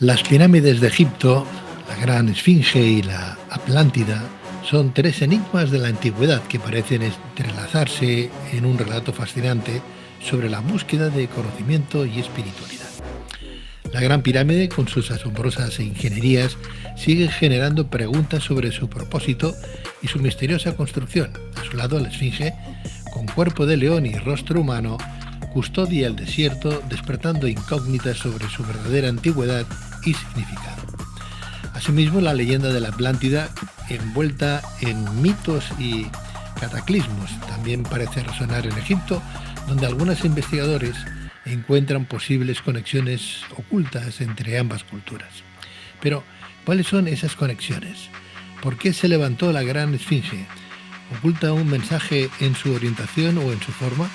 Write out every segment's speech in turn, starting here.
Las pirámides de Egipto, la Gran Esfinge y la Atlántida son tres enigmas de la antigüedad que parecen entrelazarse en un relato fascinante sobre la búsqueda de conocimiento y espiritualidad. La Gran Pirámide, con sus asombrosas ingenierías, sigue generando preguntas sobre su propósito y su misteriosa construcción. A su lado, la Esfinge, con cuerpo de león y rostro humano, custodia el desierto, despertando incógnitas sobre su verdadera antigüedad y significado. Asimismo, la leyenda de la Atlántida, envuelta en mitos y cataclismos, también parece resonar en Egipto, donde algunos investigadores encuentran posibles conexiones ocultas entre ambas culturas. Pero, ¿cuáles son esas conexiones? ¿Por qué se levantó la Gran Esfinge? ¿Oculta un mensaje en su orientación o en su forma?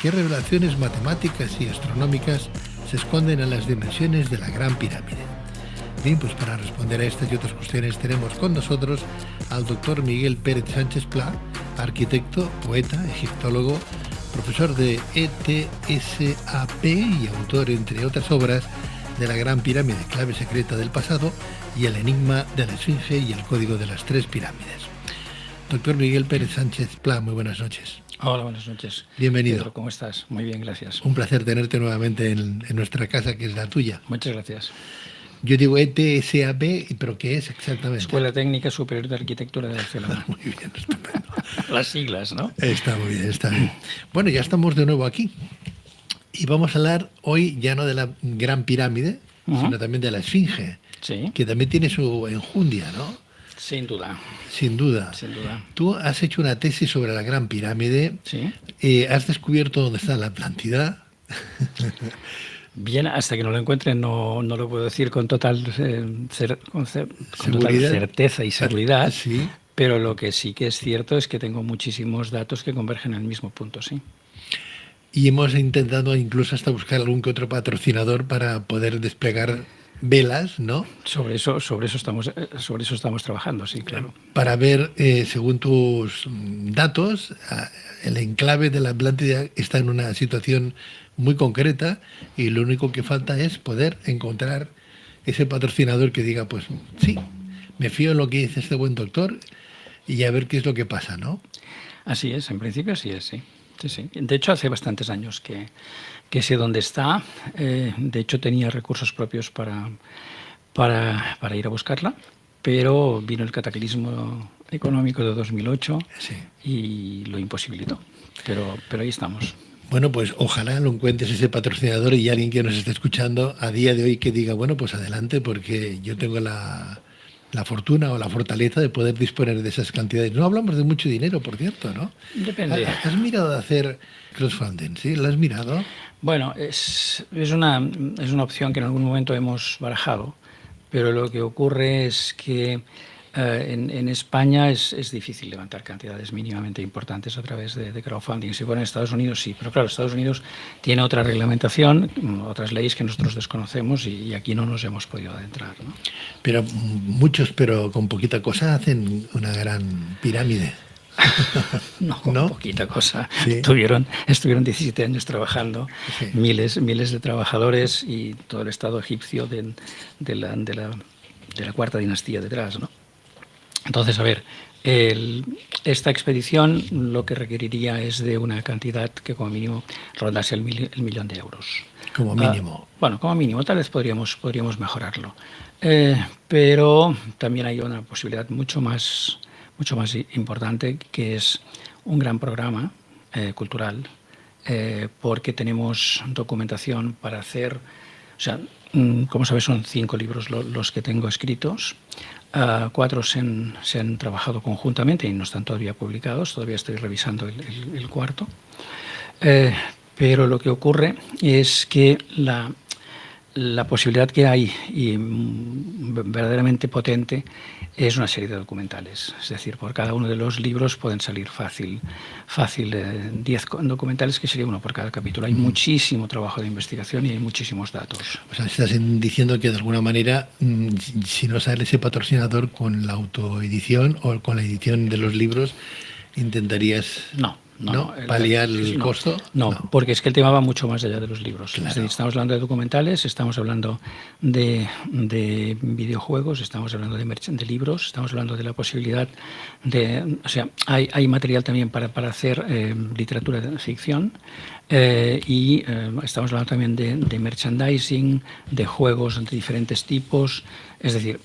¿Qué revelaciones matemáticas y astronómicas se esconden en las dimensiones de la Gran Pirámide? Bien, pues para responder a estas y otras cuestiones tenemos con nosotros al doctor Miguel Pérez Sánchez Pla, arquitecto, poeta, egiptólogo, profesor de ETSAP y autor, entre otras obras, de la Gran Pirámide, clave secreta del pasado, y el enigma de la Esfinge y el código de las tres pirámides. Doctor Miguel Pérez Sánchez Pla, muy buenas noches. Hola, buenas noches. Bienvenido. Pedro, ¿cómo estás? Muy bien, gracias. Un placer tenerte nuevamente en nuestra casa, que es la tuya. Muchas gracias. Yo digo ETSAP, ¿pero qué es exactamente? Escuela Técnica Superior de Arquitectura de Barcelona. Muy bien, estupendo. Las siglas, ¿no? Está muy bien, está bien. Bueno, ya estamos de nuevo aquí. Y vamos a hablar hoy ya no de la Gran Pirámide, sino también de la Esfinge, Sí. que también tiene su enjundia, ¿no? Sin duda. Sin duda. Sin duda. Tú has hecho una tesis sobre la Gran Pirámide, Sí. Has descubierto dónde está la Atlántida. Bien, hasta que no lo encuentre no lo puedo decir con total, con total ¿Seguridad? certeza y seguridad, Sí. pero lo que sí que es cierto es que tengo muchísimos datos que convergen en el mismo punto, sí. Y hemos intentado incluso hasta buscar algún que otro patrocinador para poder desplegar velas, ¿no? Sobre eso estamos trabajando, sí, claro. Para ver, según tus datos, el enclave de la Atlántida está en una situación muy concreta y lo único que falta es poder encontrar ese patrocinador que diga, pues sí, me fío en lo que dice este buen doctor y a ver qué es lo que pasa, ¿no? Así es, en principio así es, sí. Sí, sí. De hecho, hace bastantes años que sé dónde está. De hecho, tenía recursos propios para ir a buscarla, pero vino el cataclismo económico de 2008 Sí. y lo imposibilitó. Pero ahí estamos. Bueno, pues ojalá lo encuentres ese patrocinador y alguien que nos esté escuchando a día de hoy que diga, bueno, pues adelante, porque yo tengo la fortuna o la fortaleza de poder disponer de esas cantidades. No hablamos de mucho dinero, por cierto, ¿no? Depende. ¿Has mirado de hacer crowdfunding? ¿Sí? ¿Lo has mirado? Bueno, es una opción que en algún momento hemos barajado, pero lo que ocurre es que en España es difícil levantar cantidades mínimamente importantes a través de crowdfunding. Si fuera en Estados Unidos, sí, pero claro, Estados Unidos tiene otra reglamentación, otras leyes que nosotros desconocemos y aquí no nos hemos podido adentrar, ¿no? Pero muchos, pero con poquita cosa, hacen una gran pirámide. No, con poquita cosa. Sí. Estuvieron 17 años trabajando, Sí. miles de trabajadores y todo el Estado egipcio de la cuarta dinastía detrás, ¿no? Entonces, a ver, esta expedición lo que requeriría es de una cantidad que como mínimo rondase el millón de euros. Como mínimo. Bueno, como mínimo, tal vez podríamos mejorarlo. Pero también hay una posibilidad mucho más importante, que es un gran programa cultural, porque tenemos documentación para hacer, o sea, como sabes, son 5 libros los que tengo escritos. 4 se han trabajado conjuntamente y no están todavía publicados, todavía estoy revisando el cuarto. Pero lo que ocurre es que la posibilidad que hay, y verdaderamente potente, es una serie de documentales. Es decir, por cada uno de los libros pueden salir fácil 10 documentales, que sería uno por cada capítulo. Hay muchísimo trabajo de investigación y hay muchísimos datos. O sea, estás diciendo que de alguna manera, si no sale ese patrocinador con la autoedición o con la edición de los libros, intentarías... No, ¿No? ¿Paliar el costo? No, porque es que el tema va mucho más allá de los libros. Claro. Es decir, estamos hablando de documentales, estamos hablando de videojuegos, estamos hablando de libros, estamos hablando de la posibilidad de... O sea, hay material también para hacer literatura de ficción y estamos hablando también de merchandising, de juegos de diferentes tipos. Es decir,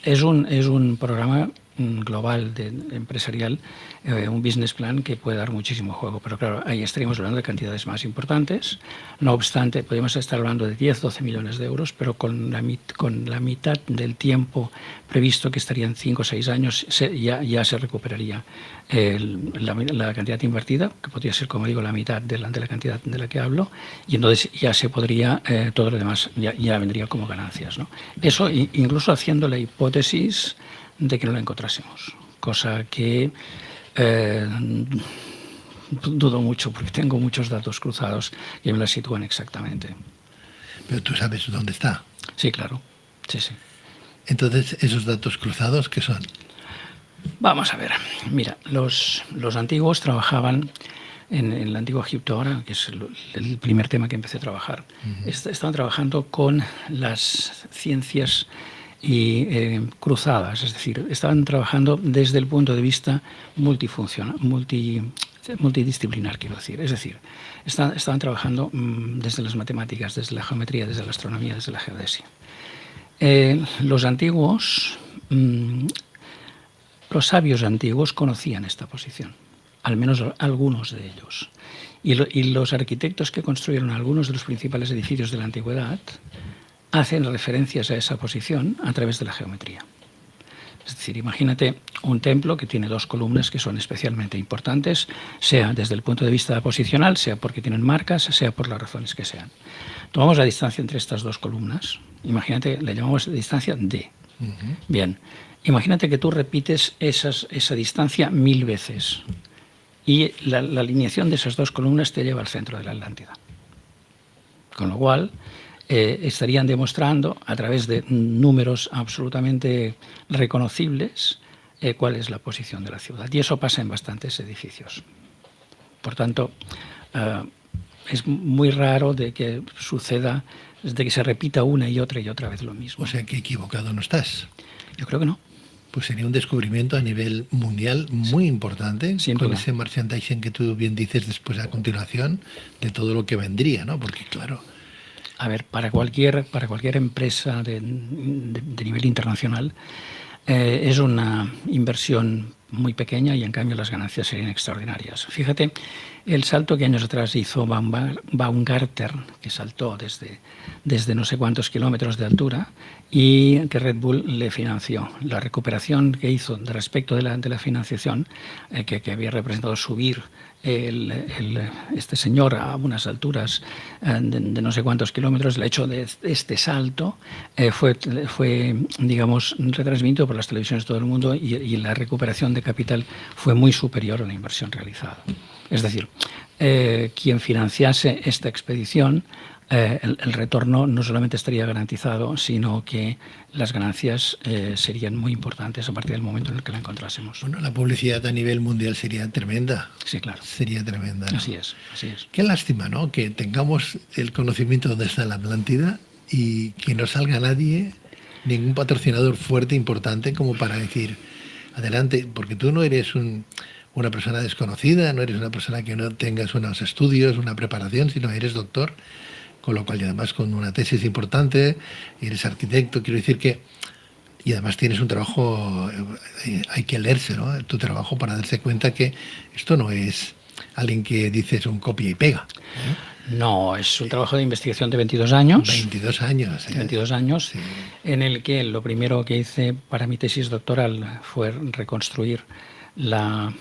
es un programa global empresarial, un business plan que puede dar muchísimo juego, pero claro, ahí estaríamos hablando de cantidades más importantes. No obstante, podríamos estar hablando de 10-12 millones de euros, pero con la mitad del tiempo previsto, que estarían 5 o 6 años, ya se recuperaría la cantidad invertida, que podría ser, como digo, la mitad de la cantidad de la que hablo, y entonces ya se podría, todo lo demás ya vendría como ganancias, ¿no? Eso incluso haciendo la hipótesis de que no la encontrásemos, cosa que dudo mucho, porque tengo muchos datos cruzados que me la sitúan exactamente. Pero tú sabes dónde está. Sí, claro. Sí. Entonces, ¿esos datos cruzados qué son? Vamos a ver. Mira, los antiguos trabajaban en el antiguo Egipto ahora, que es el primer tema que empecé a trabajar. Estaban trabajando con las ciencias y cruzadas, es decir, estaban trabajando desde el punto de vista multidisciplinar, quiero decir. Es decir, estaban trabajando desde las matemáticas, desde la geometría, desde la astronomía, desde la geodesia. Los antiguos, los sabios antiguos conocían esta posición, al menos algunos de ellos. Y los arquitectos que construyeron algunos de los principales edificios de la antigüedad hacen referencias a esa posición a través de la geometría. Es decir, imagínate un templo que tiene 2 columnas que son especialmente importantes, sea desde el punto de vista posicional, sea porque tienen marcas, sea por las razones que sean. Tomamos la distancia entre estas 2 columnas. Imagínate, le llamamos distancia D. Bien, imagínate que tú repites esa distancia 1000 veces y la alineación de esas 2 columnas te lleva al centro de la Atlántida. Con lo cual, estarían demostrando a través de números absolutamente reconocibles cuál es la posición de la ciudad. Y eso pasa en bastantes edificios. Por tanto, es muy raro de que suceda, de que se repita una y otra vez lo mismo. O sea que equivocado no estás. Yo creo que no. Pues sería un descubrimiento a nivel mundial muy importante, con ese merchandising que tú bien dices después a continuación, de todo lo que vendría, ¿no? Porque claro... A ver, para cualquier empresa de nivel internacional es una inversión muy pequeña y en cambio las ganancias serían extraordinarias. Fíjate el salto que años atrás hizo Baumgartner, que saltó desde no sé cuántos kilómetros de altura y que Red Bull le financió. La recuperación que hizo respecto de la financiación, que había representado subir este señor a unas alturas de no sé cuántos kilómetros, el hecho de este salto fue, digamos, retransmitido por las televisiones de todo el mundo y la recuperación de capital fue muy superior a la inversión realizada. Es decir, quien financiase esta expedición, el retorno no solamente estaría garantizado, sino que las ganancias serían muy importantes a partir del momento en el que la encontrásemos. Bueno, la publicidad a nivel mundial sería tremenda. Sí, claro. Sería tremenda, ¿no? Así es. Qué lástima, ¿no? Que tengamos el conocimiento de dónde está la Atlántida y que no salga nadie, ningún patrocinador fuerte, importante, como para decir, adelante, porque tú no eres una persona desconocida, no eres una persona que no tengas unos estudios, una preparación, sino eres doctor, con lo cual y además con una tesis importante, eres arquitecto, quiero decir que, y además tienes un trabajo, hay que leerse, ¿no? Tu trabajo para darse cuenta que esto no es alguien que dices un copia y pega, ¿eh? No, es un trabajo de investigación de 22 años. 22 años. 22 años, sí. En el que lo primero que hice para mi tesis doctoral fue reconstruir la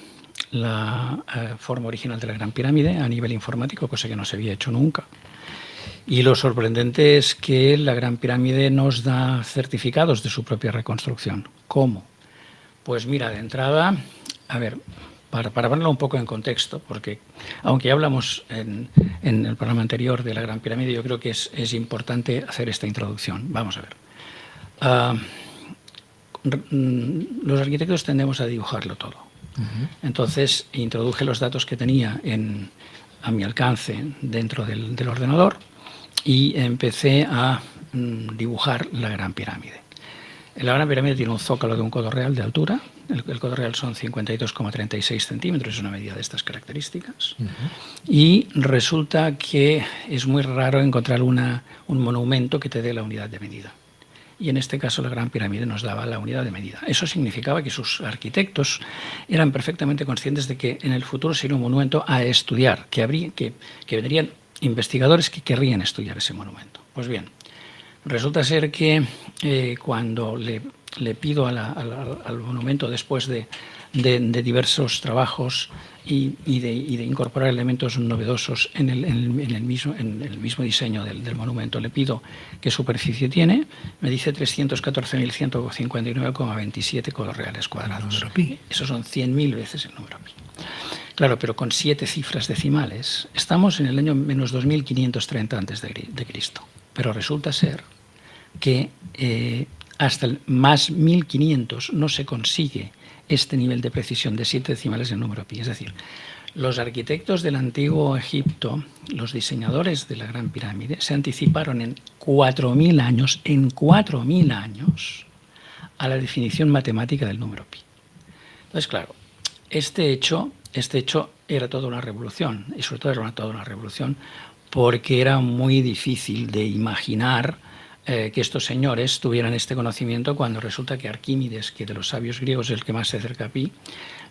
forma original de la Gran Pirámide a nivel informático, cosa que no se había hecho nunca. Y lo sorprendente es que la Gran Pirámide nos da certificados de su propia reconstrucción. ¿Cómo? Pues mira, de entrada, a ver, para ponerlo un poco en contexto, porque aunque ya hablamos en el programa anterior de la Gran Pirámide, yo creo que es importante hacer esta introducción. Vamos a ver. Los arquitectos tendemos a dibujarlo todo. Entonces introduje los datos que tenía a mi alcance dentro del ordenador y empecé a dibujar la Gran Pirámide. La Gran Pirámide tiene un zócalo de un codo real de altura. El codo real son 52,36 centímetros, es una medida de estas características. Y resulta que es muy raro encontrar un monumento que te dé la unidad de medida. Y en este caso la Gran Pirámide nos daba la unidad de medida. Eso significaba que sus arquitectos eran perfectamente conscientes de que en el futuro sería un monumento a estudiar, que vendrían investigadores que querrían estudiar ese monumento. Pues bien, resulta ser que cuando le pido al monumento, después de diversos trabajos y de incorporar elementos novedosos en el mismo diseño del monumento, le pido qué superficie tiene, me dice 314.159,27 codos reales cuadrados. Eso son 100.000 veces el número pi. Claro, pero con 7 cifras decimales. Estamos en el año menos 2530 a.C. Pero resulta ser que hasta el más 1500 no se consigue este nivel de precisión de 7 decimales del número pi. Es decir, los arquitectos del antiguo Egipto, los diseñadores de la Gran Pirámide, se anticiparon en 4.000 años, a la definición matemática del número pi. Entonces, claro, este hecho era toda una revolución, y sobre todo era toda una revolución porque era muy difícil de imaginar que estos señores tuvieran este conocimiento cuando resulta que Arquímedes, que de los sabios griegos es el que más se acerca a pi,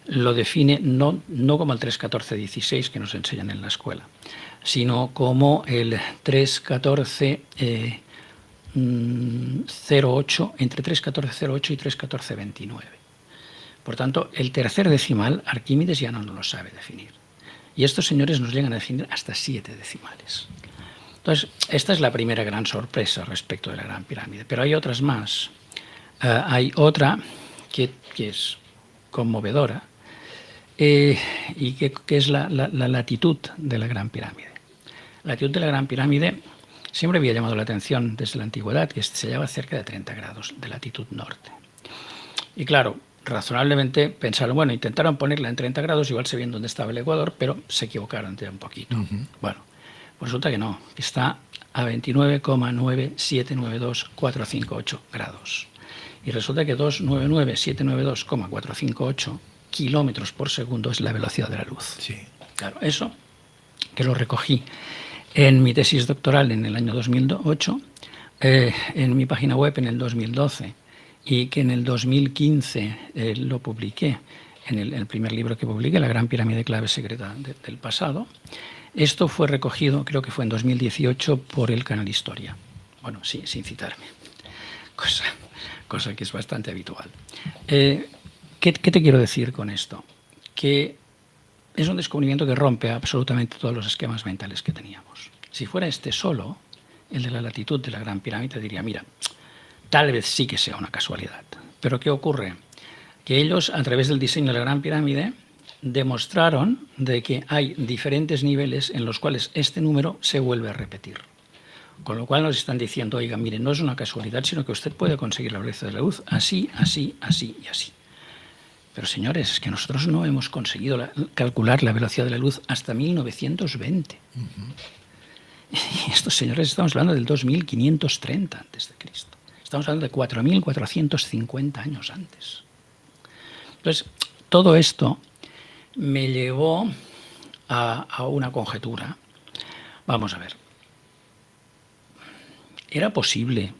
lo define no como el 3,14,16 que nos enseñan en la escuela, sino como el 3,14,08, entre 3,14,08 y 3,14,29. Por tanto, el tercer decimal, Arquímedes ya no lo sabe definir. Y estos señores nos llegan a definir hasta 7 decimales. Entonces, esta es la primera gran sorpresa respecto de la Gran Pirámide. Pero hay otras más. Hay otra que es conmovedora y que es la latitud de la Gran Pirámide. La latitud de la Gran Pirámide siempre había llamado la atención desde la antigüedad, que se hallaba cerca de 30 grados de latitud norte. Y claro, razonablemente pensaron, bueno, intentaron ponerla en 30 grados, igual se veían dónde estaba el Ecuador, pero se equivocaron ya un poquito. Bueno, pues resulta que no, que está a 29,9792458 grados. Y resulta que 299,792,458 kilómetros por segundo es la velocidad de la luz. Sí. Claro, eso que lo recogí en mi tesis doctoral en el año 2008, en mi página web en el 2012, y que en el 2015 lo publiqué en el primer libro que publiqué, La Gran Pirámide, clave secreta del pasado. Esto fue recogido, creo que fue en 2018, por el canal Historia. Bueno, sí, sin citarme, cosa que es bastante habitual. ¿Qué te quiero decir con esto? Que es un descubrimiento que rompe absolutamente todos los esquemas mentales que teníamos. Si fuera este solo, el de la latitud de la Gran Pirámide, diría, mira, tal vez sí que sea una casualidad. Pero ¿qué ocurre? Que ellos, a través del diseño de la Gran Pirámide, demostraron de que hay diferentes niveles en los cuales este número se vuelve a repetir. Con lo cual nos están diciendo, oiga, mire, no es una casualidad, sino que usted puede conseguir la velocidad de la luz así, así, así y así. Pero señores, es que nosotros no hemos conseguido calcular la velocidad de la luz hasta 1920. Y estos señores, estamos hablando del 2530 a.C. Estamos hablando de 4.450 años antes. Entonces, todo esto me llevó a una conjetura. Vamos a ver. ¿Era posible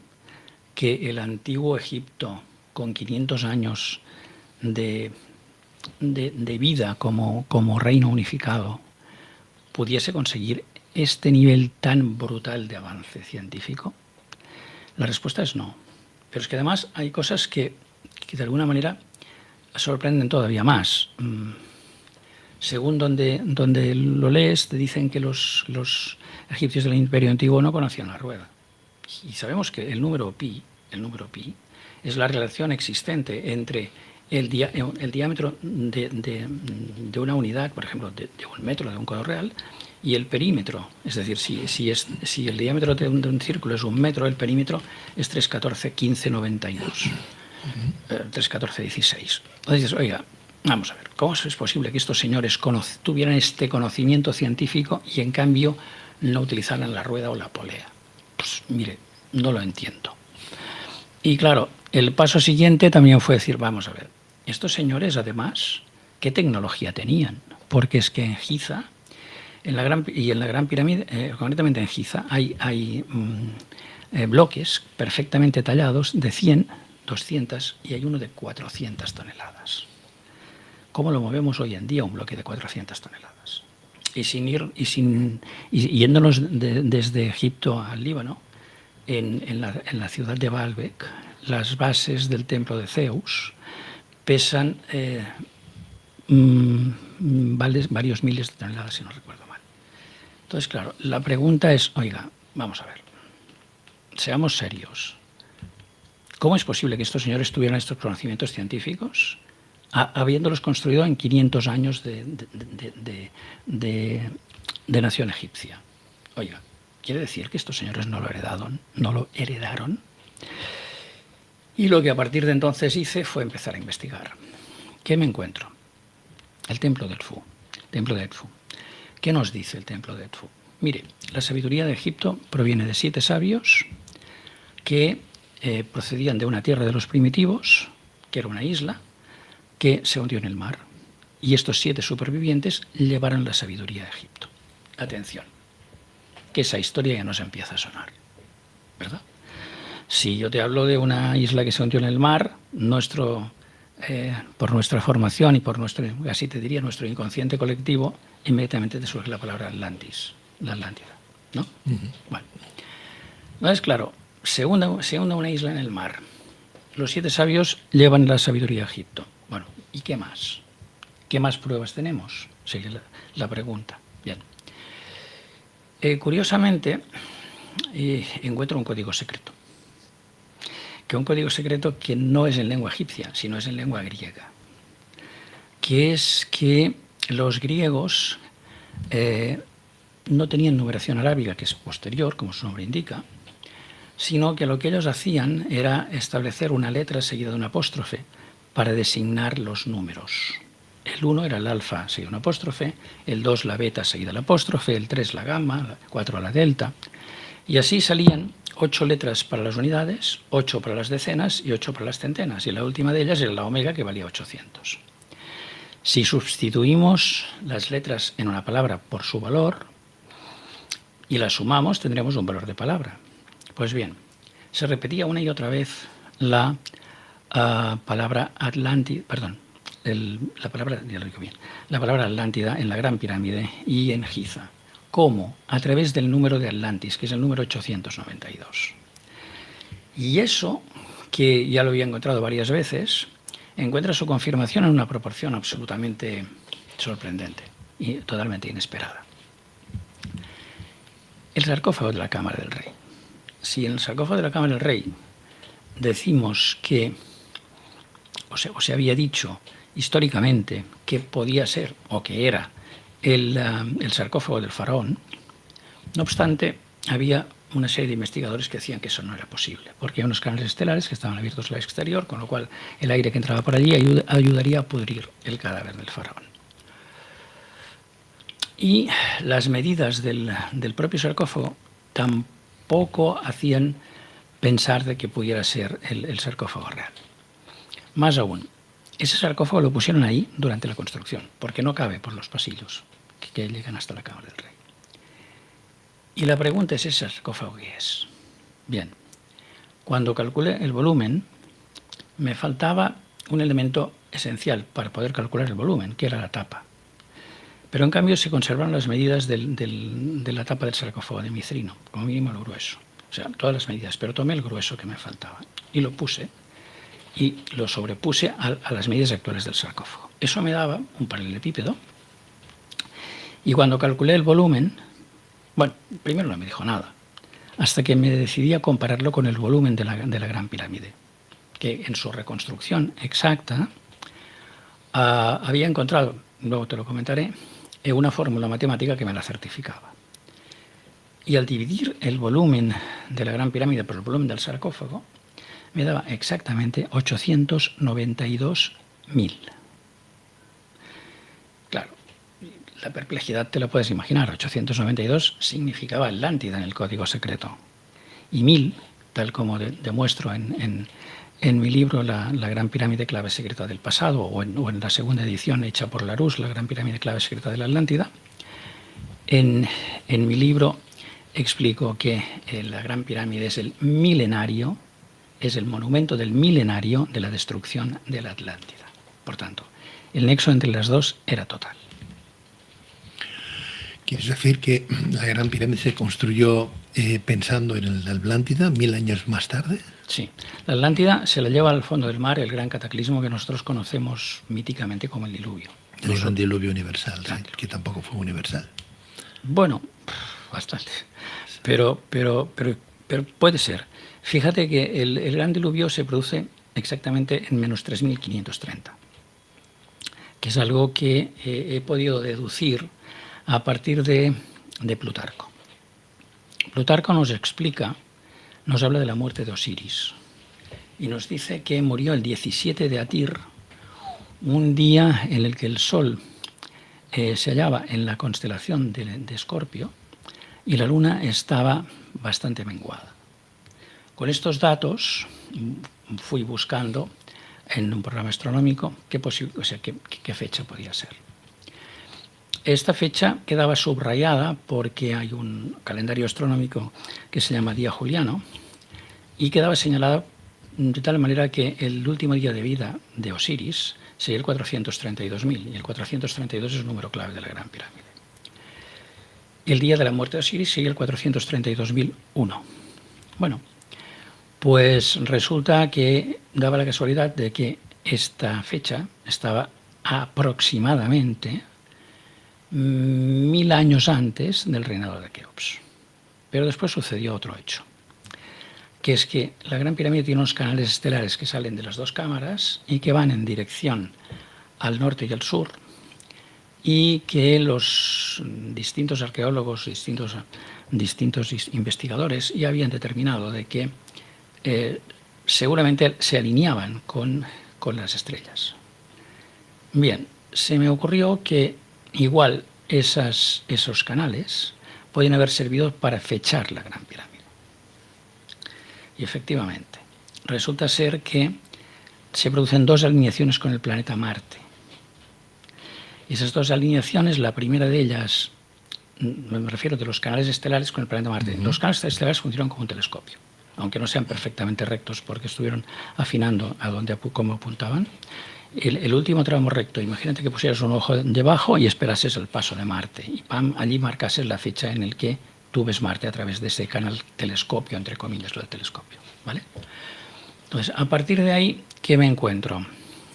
que el antiguo Egipto, con 500 años de vida como reino unificado, pudiese conseguir este nivel tan brutal de avance científico? La respuesta es no. Pero es que además hay cosas que de alguna manera sorprenden todavía más. Según donde lo lees, te dicen que los egipcios del Imperio Antiguo no conocían la rueda. Y sabemos que el número pi es la relación existente entre el diámetro de una unidad, por ejemplo, de un metro de un codo real, y el perímetro. Es decir, si el diámetro de un círculo es 1 metro, el perímetro es 3,14,15,92. 3,14,16. Entonces dices, oiga, Vamos a ver, ¿cómo es posible que estos señores tuvieran este conocimiento científico y en cambio no utilizaran la rueda o la polea? Pues mire, no lo entiendo. Y claro, el paso siguiente también fue decir, vamos a ver, estos señores además, ¿qué tecnología tenían? Porque es que en Giza, en la Gran Pirámide, concretamente en Giza, hay bloques perfectamente tallados de 100, 200 y hay uno de 400 toneladas. ¿Cómo lo movemos hoy en día un bloque de 400 toneladas? Yéndonos desde Egipto al Líbano, en la ciudad de Baalbek, las bases del templo de Zeus pesan varios miles de toneladas, si no recuerdo mal. Entonces, claro, la pregunta es, oiga, vamos a ver, seamos serios. ¿Cómo es posible que estos señores tuvieran estos conocimientos científicos habiéndolos construido en 500 años de nación egipcia? Oiga, ¿quiere decir que estos señores no lo heredaron? Y lo que a partir de entonces hice fue empezar a investigar. ¿Qué me encuentro? El templo de Edfu. ¿Qué nos dice el templo de Edfu? Mire, la sabiduría de Egipto proviene de 7 sabios que procedían de una tierra de los primitivos, que era una isla, que se hundió en el mar. Y estos 7 supervivientes llevaron la sabiduría de Egipto. Atención, que esa historia ya nos empieza a sonar, ¿verdad? Si yo te hablo de una isla que se hundió en el mar, por nuestra formación y por así te diría, nuestro inconsciente colectivo, inmediatamente te surge la palabra Atlantis, la Atlántida, ¿no? Uh-huh. Bueno, entonces, claro, se hunde una isla en el mar. Los 7 sabios llevan la sabiduría a Egipto. Bueno, ¿y qué más? ¿Qué más pruebas tenemos? Sería la pregunta. Bien. Curiosamente, encuentro un código secreto. Un código secreto que no es en lengua egipcia, sino es en lengua griega. Que es que los griegos no tenían numeración arábiga, que es posterior, como su nombre indica, sino que lo que ellos hacían era establecer una letra seguida de un apóstrofe para designar los números. El 1 era el alfa seguido de un apóstrofe, el 2 la beta seguida del apóstrofe, el 3 la gamma, el 4 la delta, y así salían 8 letras para las unidades, 8 para las decenas y 8 para las centenas, y la última de ellas era la omega, que valía 800. Si sustituimos las letras en una palabra por su valor y las sumamos, tendremos un valor de palabra. Pues bien, se repetía una y otra vez la palabra Atlántida, la palabra Atlántida en la Gran Pirámide y en Giza. ¿Cómo? A través del número de Atlantis, que es el número 892. Y eso, que ya lo había encontrado varias veces, encuentra su confirmación en una proporción absolutamente sorprendente y totalmente inesperada. El sarcófago de la Cámara del Rey. Si en el sarcófago de la Cámara del Rey decimos que, o se había dicho históricamente que podía ser o que era el sarcófago del faraón, no obstante, había una serie de investigadores que decían que eso no era posible, porque hay unos canales estelares que estaban abiertos al exterior, con lo cual el aire que entraba por allí ayudaría a pudrir el cadáver del faraón. Y las medidas del propio sarcófago tampoco hacían pensar de que pudiera ser el sarcófago real. Más aún, ese sarcófago lo pusieron ahí durante la construcción, porque no cabe por los pasillos que llegan hasta la Cámara del Rey. Y la pregunta es, ¿ese sarcófago qué es? Bien, cuando calculé el volumen, me faltaba un elemento esencial para poder calcular el volumen, que era la tapa. Pero en cambio se conservaron las medidas de la tapa del sarcófago de micerino, como mínimo lo grueso. O sea, todas las medidas, pero tomé el grueso que me faltaba y lo puse y lo sobrepuse a las medidas actuales del sarcófago. Eso me daba un paralelepípedo y cuando calculé el volumen, bueno, primero no me dijo nada, hasta que me decidí a compararlo con el volumen de la Gran Pirámide, que en su reconstrucción exacta había encontrado, luego te lo comentaré, una fórmula matemática que me la certificaba. Y al dividir el volumen de la Gran Pirámide por el volumen del sarcófago, me daba exactamente 892.000. La perplejidad te la puedes imaginar. 892 significaba Atlántida en el código secreto. Y 1000, tal como demuestro en mi libro La Gran Pirámide Clave Secreta del Pasado, o en la segunda edición hecha por Larousse, La Gran Pirámide Clave Secreta de la Atlántida, en mi libro explico que la Gran Pirámide es el milenario, es el monumento del milenario de la destrucción de la Atlántida. Por tanto, el nexo entre las dos era total. ¿Quieres decir que la Gran Pirámide se construyó pensando en la Atlántida 1000 años más tarde? Sí. La Atlántida se la lleva al fondo del mar el gran cataclismo que nosotros conocemos míticamente como el diluvio. El gran diluvio universal, sí, que tampoco fue universal. Bueno, bastante. Pero puede ser. Fíjate que el gran diluvio se produce exactamente en menos 3530, que es algo que he podido deducir a partir de Plutarco. Plutarco nos explica, nos habla de la muerte de Osiris y nos dice que murió el 17 de Atir, un día en el que el Sol se hallaba en la constelación de Escorpio y la Luna estaba bastante menguada. Con estos datos fui buscando en un programa astronómico qué fecha podía ser. Esta fecha quedaba subrayada porque hay un calendario astronómico que se llama Día Juliano y quedaba señalada de tal manera que el último día de vida de Osiris sería el 432.000 y el 432 es el número clave de la Gran Pirámide. El día de la muerte de Osiris sería el 432.001. Bueno, pues resulta que daba la casualidad de que esta fecha estaba aproximadamente 1000 años antes del reinado de Keops. Pero después sucedió otro hecho, que es que la Gran Pirámide tiene unos canales estelares que salen de las dos cámaras y que van en dirección al norte y al sur, y que los distintos arqueólogos, distintos investigadores ya habían determinado de que seguramente se alineaban con las estrellas. Bien, se me ocurrió que igual esos canales podían haber servido para fechar la Gran Pirámide. Y efectivamente, resulta ser que se producen dos alineaciones con el planeta Marte. Y esas dos alineaciones, la primera de ellas, me refiero de los canales estelares con el planeta Marte. Los canales estelares funcionan como un telescopio, aunque no sean perfectamente rectos porque estuvieron afinando a cómo apuntaban. El último tramo recto, imagínate que pusieras un ojo debajo y esperases el paso de Marte y allí marcases la fecha en el que tú ves Marte a través de ese canal telescopio, entre comillas, lo del telescopio, ¿vale? Entonces, a partir de ahí, ¿qué me encuentro?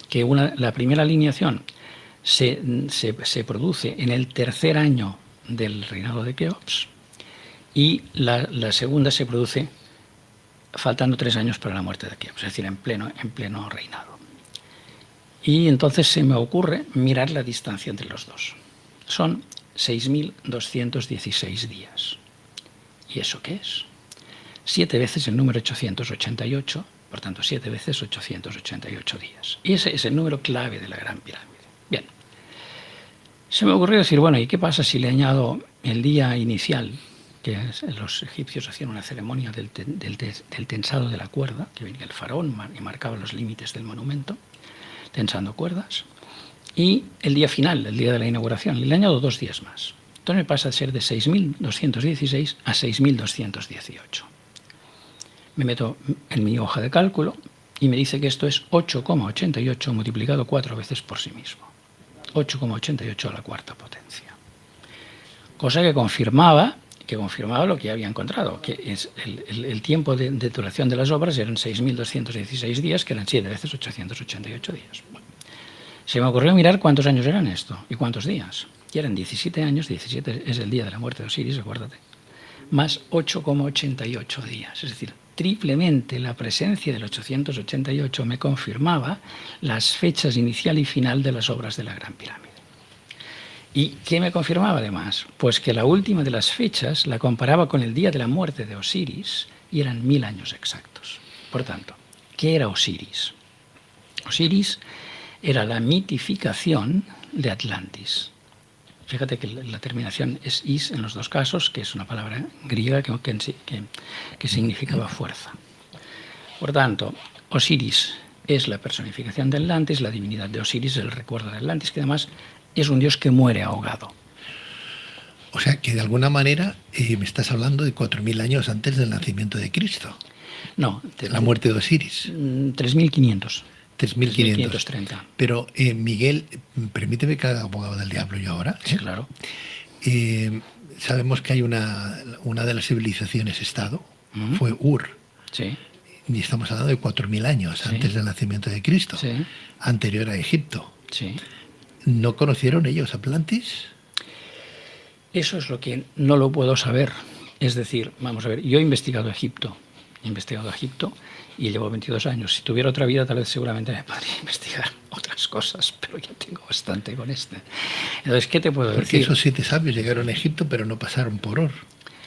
Que la primera alineación se produce en el tercer año del reinado de Keops y la segunda se produce faltando 3 años para la muerte de Keops, es decir, en pleno reinado. Y entonces se me ocurre mirar la distancia entre los dos. Son 6.216 días. ¿Y eso qué es? 7 veces el número 888, por tanto 7 veces 888 días. Y ese es el número clave de la Gran Pirámide. Bien. Se me ocurrió decir, bueno, ¿y qué pasa si le añado el día inicial? Que los egipcios hacían una ceremonia del tensado de la cuerda, que venía el faraón y marcaba los límites del monumento, tensando cuerdas, y el día final, el día de la inauguración, le añado 2 días más. Entonces me pasa de ser de 6.216 a 6.218. Me meto en mi hoja de cálculo y me dice que esto es 8,88 multiplicado 4 veces por sí mismo. 8,88 a la cuarta potencia. Cosa que confirmaba lo que había encontrado, que es el tiempo de duración de las obras eran 6.216 días, que eran 7 veces 888 días. Bueno, se me ocurrió mirar cuántos años eran esto y cuántos días. Y eran 17 años, 17 es el día de la muerte de Osiris, acuérdate, más 8,88 días. Es decir, triplemente la presencia del 888 me confirmaba las fechas inicial y final de las obras de la Gran Pirámide. ¿Y qué me confirmaba además? Pues que la última de las fechas la comparaba con el día de la muerte de Osiris y eran 1000 años exactos. Por tanto, ¿qué era Osiris? Osiris era la mitificación de Atlantis. Fíjate que la terminación es is en los dos casos, que es una palabra griega que significaba fuerza. Por tanto, Osiris es la personificación de Atlantis, la divinidad de Osiris es el recuerdo de Atlantis, que además es un dios que muere ahogado. O sea que de alguna manera me estás hablando de 4.000 años antes del nacimiento de Cristo. No. La muerte de Osiris. 3.500. 3.530. Pero Miguel, permíteme que haga abogado del diablo yo ahora. Sí, claro. Sabemos que hay una de las civilizaciones-estado, fue Ur. Sí. Y estamos hablando de 4.000 años antes del nacimiento de Cristo, anterior a Egipto. Sí. ¿No conocieron ellos Atlantis? Eso es lo que no lo puedo saber. Es decir, vamos a ver, yo he investigado Egipto y llevo 22 años. Si tuviera otra vida, tal vez seguramente me podría investigar otras cosas, pero ya tengo bastante con este. Entonces, ¿qué te puedo decir? Porque esos 7 sabios llegaron a Egipto, pero no pasaron por Ur,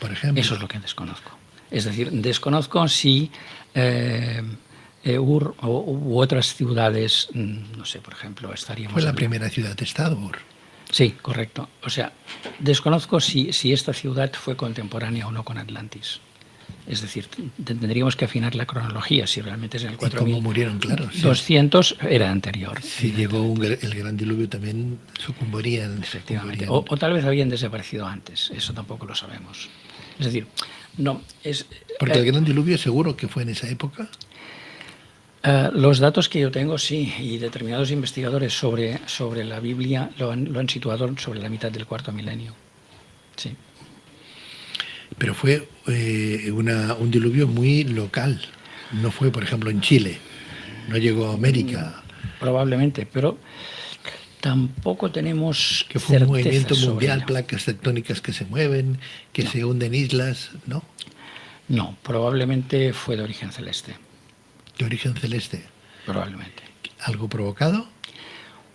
por ejemplo. Eso es lo que desconozco. Es decir, desconozco si Ur u otras ciudades, no sé, por ejemplo, estaríamos... Fue la primera ciudad-estado, Ur. Sí, correcto. O sea, desconozco si esta ciudad fue contemporánea o no con Atlantis. Es decir, tendríamos que afinar la cronología, si realmente es en el 4.000. ¿Y cómo murieron? Claro. 200 era anterior. Si llegó el gran diluvio, también sucumbirían. Efectivamente. O tal vez habían desaparecido antes. Eso tampoco lo sabemos. Es decir, no es... Porque el gran diluvio seguro que fue en esa época. Los datos que yo tengo, sí, y determinados investigadores sobre la Biblia lo han situado sobre la mitad del cuarto milenio. Sí. Pero fue un diluvio muy local. No fue, por ejemplo, en Chile. No llegó a América. Probablemente, pero tampoco tenemos que fue un movimiento mundial, ello. Placas tectónicas que se mueven, que se hunden islas, ¿no? No, probablemente fue de origen celeste. ¿De origen celeste? Probablemente. ¿Algo provocado?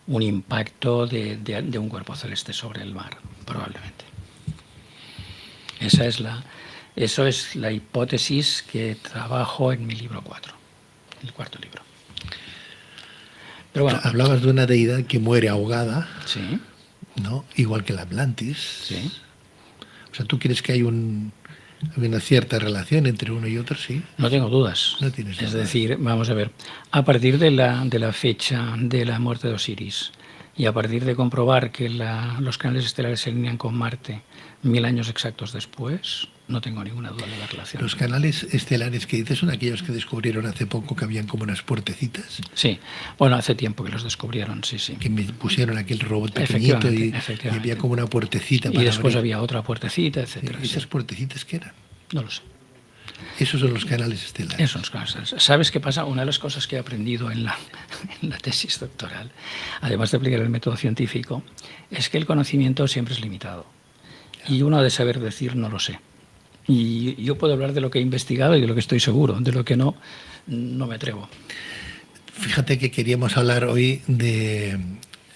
Un impacto de un cuerpo celeste sobre el mar, probablemente. Eso es la hipótesis que trabajo en mi libro 4, el cuarto libro. Pero bueno, hablabas de una deidad que muere ahogada, sí, ¿no? Igual que el Atlantis. Sí. O sea, ¿tú crees que hay una cierta relación entre uno y otro? Sí. No tengo dudas. No tienes dudas. Es decir, vamos a ver, a partir de la fecha de la muerte de Osiris y a partir de comprobar que los canales estelares se alinean con Marte 1000 años exactos después, no tengo ninguna duda de la relación. ¿Los canales estelares que dices son aquellos que descubrieron hace poco que habían como unas puertecitas? Sí, bueno, hace tiempo que los descubrieron, sí. Que me pusieron aquel robot pequeñito y había como una puertecita. Y después había otra puertecita, etcétera. ¿Esas puertecitas qué eran? No lo sé. Esos son los canales estelares. Esos son los canales estelares. ¿Sabes qué pasa? Una de las cosas que he aprendido en la tesis doctoral, además de aplicar el método científico, es que el conocimiento siempre es limitado. Y uno ha de saber decir no lo sé. Y yo puedo hablar de lo que he investigado y de lo que estoy seguro, de lo que no me atrevo. Fíjate que queríamos hablar hoy de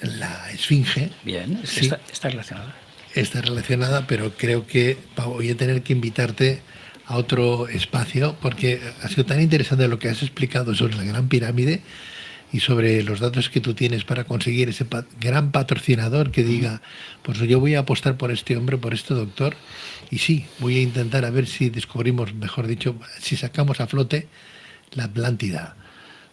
la Esfinge. Bien, sí, está relacionada. Está relacionada, pero creo que voy a tener que invitarte a otro espacio porque ha sido tan interesante lo que has explicado sobre la Gran Pirámide y sobre los datos que tú tienes para conseguir ese gran patrocinador que diga, pues yo voy a apostar por este hombre, por este doctor, y sí, voy a intentar a ver si descubrimos, mejor dicho, si sacamos a flote la Atlántida.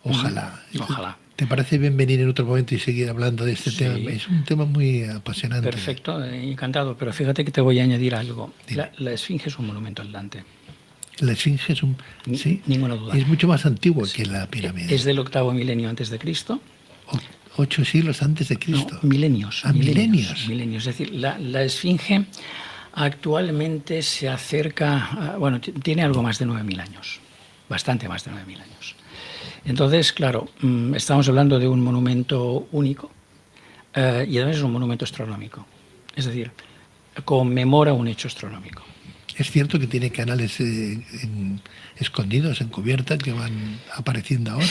Ojalá. Ojalá. ¿Te parece bien venir en otro momento y seguir hablando de este tema? Es un tema muy apasionante. Perfecto, encantado, pero fíjate que te voy a añadir algo. La Esfinge es un monumento andante. La Esfinge es sí, ninguna duda. Es mucho más antiguo que la pirámide. Es del 8º milenio antes de Cristo. 8 siglos antes de Cristo. No, milenios. Milenios. Es decir, la Esfinge actualmente se acerca, tiene algo más de 9.000 años, bastante más de 9.000 años. Entonces, claro, estamos hablando de un monumento único y además es un monumento astronómico. Es decir, conmemora un hecho astronómico. ¿Es cierto que tiene canales escondidos, encubierta, que van apareciendo ahora?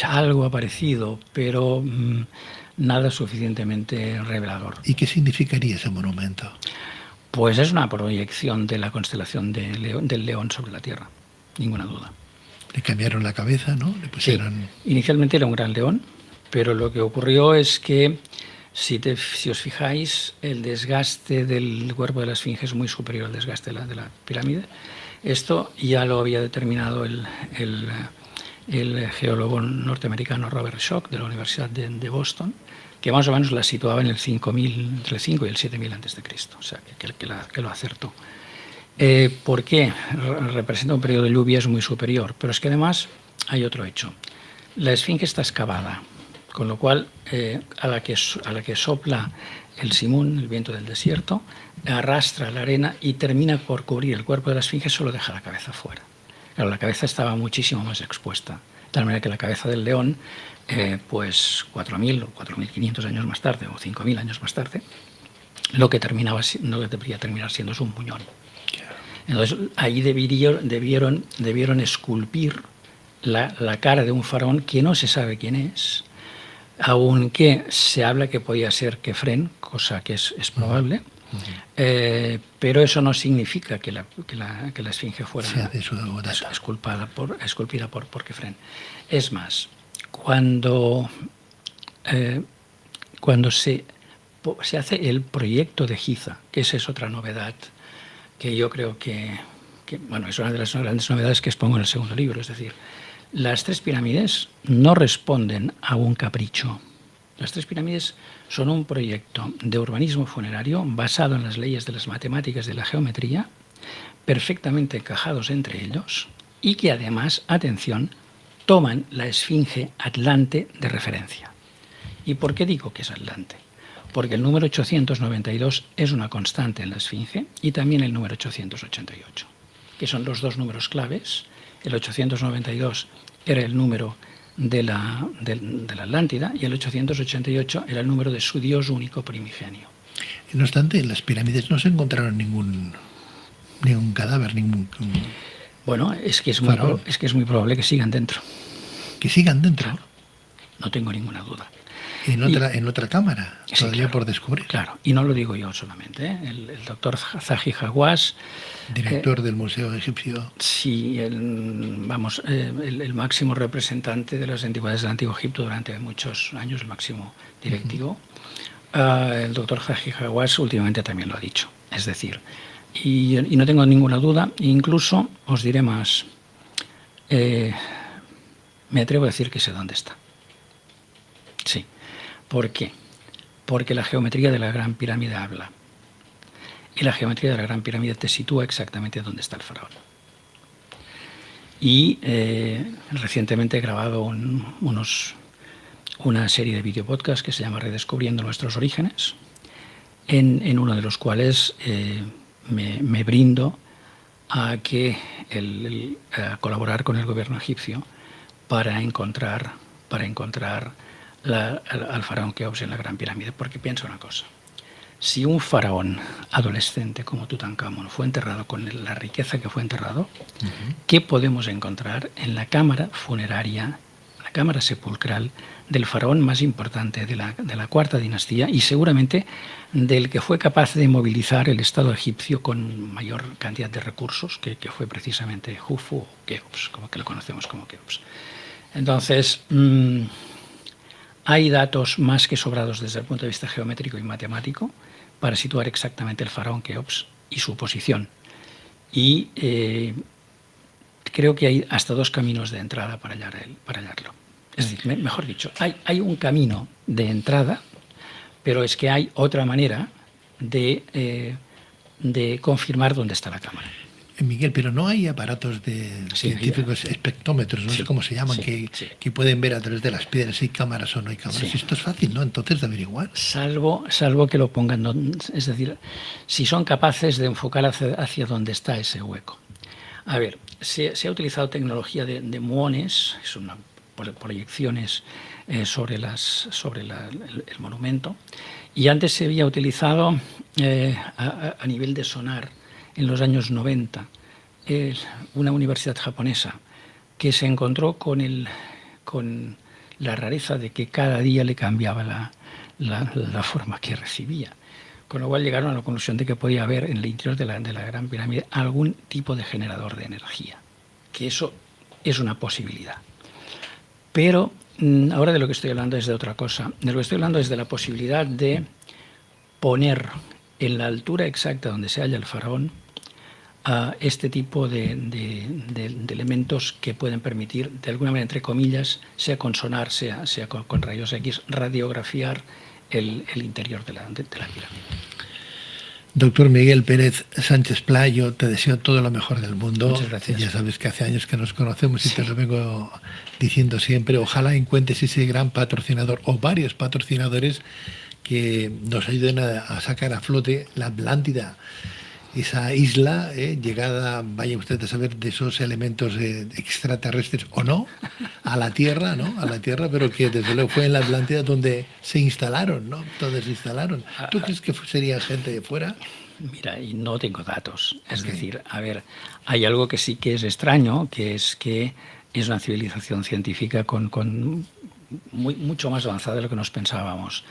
Algo ha aparecido, pero nada suficientemente revelador. ¿Y qué significaría ese monumento? Pues es una proyección de la constelación del León sobre la Tierra, ninguna duda. Le cambiaron la cabeza, ¿no? Le pusieron... Sí. Inicialmente era un gran león, pero lo que ocurrió es que Si os fijáis, el desgaste del cuerpo de la esfinge es muy superior al desgaste de la pirámide. Esto ya lo había determinado el geólogo norteamericano Robert Schoch de la Universidad de Boston, que más o menos la situaba en el 5000, entre el 5 y el 7000 a.C., o sea, que lo acertó. ¿Por qué? Representa un periodo de lluvias muy superior, pero es que además hay otro hecho. La esfinge está excavada, con lo cual a la que sopla el simún, el viento del desierto, arrastra la arena y termina por cubrir el cuerpo de la esfinge, solo deja la cabeza fuera. Claro, la cabeza estaba muchísimo más expuesta, de tal manera que la cabeza del león, pues 4.000 o 4.500 años más tarde, o 5.000 años más tarde, lo que debería terminar siendo es un muñón. Entonces, ahí debieron esculpir la cara de un faraón que no se sabe quién es, aunque se habla que podía ser Kefren, cosa que es probable, pero eso no significa que la esfinge fuera esculpida por Kefren. Es más, cuando se hace el proyecto de Giza, que esa es otra novedad, que yo creo que bueno, es una de las grandes novedades que expongo en el segundo libro, es decir, las tres pirámides no responden a un capricho. Las tres pirámides son un proyecto de urbanismo funerario basado en las leyes de las matemáticas y de la geometría, perfectamente encajados entre ellos, y que además, atención, toman la esfinge Atlante de referencia. ¿Y por qué digo que es Atlante? Porque el número 892 es una constante en la esfinge y también el número 888, que son los dos números claves. El 892 era el número de la Atlántida y el 888 era el número de su dios único primigenio. No obstante, en las pirámides no se encontraron ningún cadáver, Bueno, es que es muy probable que sigan dentro. ¿Que sigan dentro? Claro, no tengo ninguna duda. En otra cámara, sí, todavía claro, por descubrir. Claro, y no lo digo yo solamente, ¿eh? El doctor Zahi Hawass, director del Museo Egipcio. Sí, el máximo representante de las antigüedades del Antiguo Egipto durante muchos años, el máximo directivo. El doctor Zahi Hawass últimamente también lo ha dicho. Es decir, y no tengo ninguna duda, incluso os diré más, me atrevo a decir que sé dónde está. Sí. ¿Por qué? Porque la geometría de la Gran Pirámide habla. Y la geometría de la Gran Pirámide te sitúa exactamente donde está el faraón. Y recientemente he grabado una serie de videopodcasts que se llama Redescubriendo nuestros orígenes, en uno de los cuales me brindo a colaborar con el gobierno egipcio para encontrar al faraón Keops en la Gran Pirámide, porque pienso una cosa. Si un faraón adolescente como Tutankamón fue enterrado con la riqueza que fue enterrado, ¿qué podemos encontrar en la cámara funeraria, la cámara sepulcral del faraón más importante de la cuarta dinastía y seguramente del que fue capaz de movilizar el Estado egipcio con mayor cantidad de recursos, que fue precisamente Jufu o Keops, como que lo conocemos como Keops? Entonces, hay datos más que sobrados desde el punto de vista geométrico y matemático para situar exactamente el faraón Keops y su posición. Y creo que hay hasta dos caminos de entrada para hallarlo. Es decir, mejor dicho, hay un camino de entrada, pero es que hay otra manera de confirmar dónde está la cámara. Miguel, pero no hay aparatos científicos, espectrómetros, no sé cómo se llaman, que pueden ver a través de las piedras si hay cámaras o no hay cámaras. Esto es fácil, ¿no? Entonces de averiguar. Salvo que lo pongan, es decir, si son capaces de enfocar hacia donde está ese hueco. A ver, se ha utilizado tecnología de muones, son proyecciones sobre el monumento, y antes se había utilizado a nivel de sonar en los años 90, una universidad japonesa que se encontró con la rareza de que cada día le cambiaba la forma que recibía. Con lo cual llegaron a la conclusión de que podía haber en el interior de la Gran Pirámide algún tipo de generador de energía, que eso es una posibilidad. Pero ahora de lo que estoy hablando es de otra cosa. De lo que estoy hablando es de la posibilidad de poner en la altura exacta donde se halla el faraón a este tipo de elementos que pueden permitir, de alguna manera, entre comillas, sea con sonar, sea con rayos X, radiografiar el interior de la pirámide. Doctor Miguel Pérez Sánchez Pla, yo te deseo todo lo mejor del mundo. Muchas gracias. Ya sabes que hace años que nos conocemos y te lo vengo diciendo siempre. Ojalá encuentres ese gran patrocinador o varios patrocinadores que nos ayuden a sacar a flote la Atlántida, esa isla llegada, vaya usted a saber, de esos elementos extraterrestres o no, a la Tierra, ¿no? A la Tierra, pero que desde luego fue en la Atlántida donde se instalaron, ¿no? Donde se instalaron. ¿Tú crees que sería gente de fuera? Mira, y no tengo datos. Es decir, a ver, hay algo que sí que es extraño, que es una civilización científica con mucho más avanzada de lo que nos pensábamos,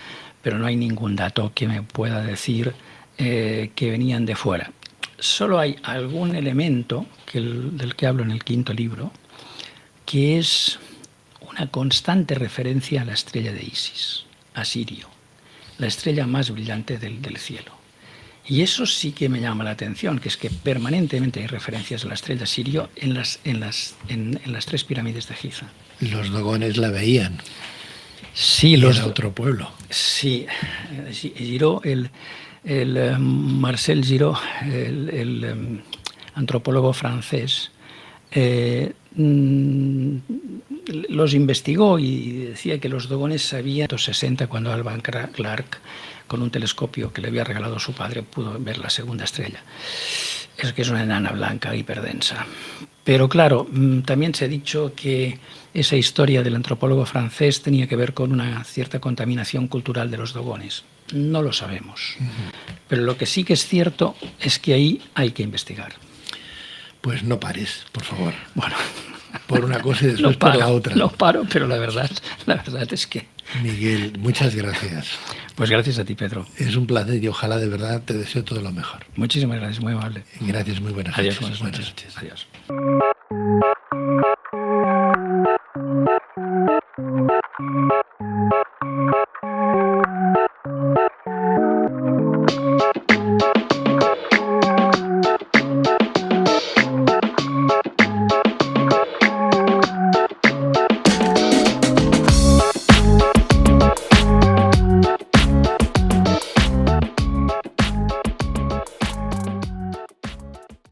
pero no hay ningún dato que me pueda decir que venían de fuera. Solo hay algún elemento del que hablo en el 5º libro, que es una constante referencia a la estrella de Isis, a Sirio, la estrella más brillante del cielo. Y eso sí que me llama la atención, que es que permanentemente hay referencias a la estrella Sirio en las 3 pirámides de Giza. Los dogones la veían. Sí, era otro pueblo. Sí, Giraud, Marcel Giraud, el antropólogo francés, los investigó y decía que los dogones sabían 60 cuando Alvan Clark, con un telescopio que le había regalado su padre, pudo ver la segunda estrella. Es que es una enana blanca hiperdensa. Pero claro, también se ha dicho que esa historia del antropólogo francés tenía que ver con una cierta contaminación cultural de los dogones. No lo sabemos. Pero lo que sí que es cierto es que ahí hay que investigar. Pues no pares, por favor. Bueno, por una cosa y después por la otra. Lo paro, pero la verdad es que... Miguel, muchas gracias. Pues gracias a ti, Pedro. Es un placer y ojalá de verdad te deseo todo lo mejor. Muchísimas gracias, muy amable. Gracias, muy buenas noches. Adiós, buenas noches. Adiós.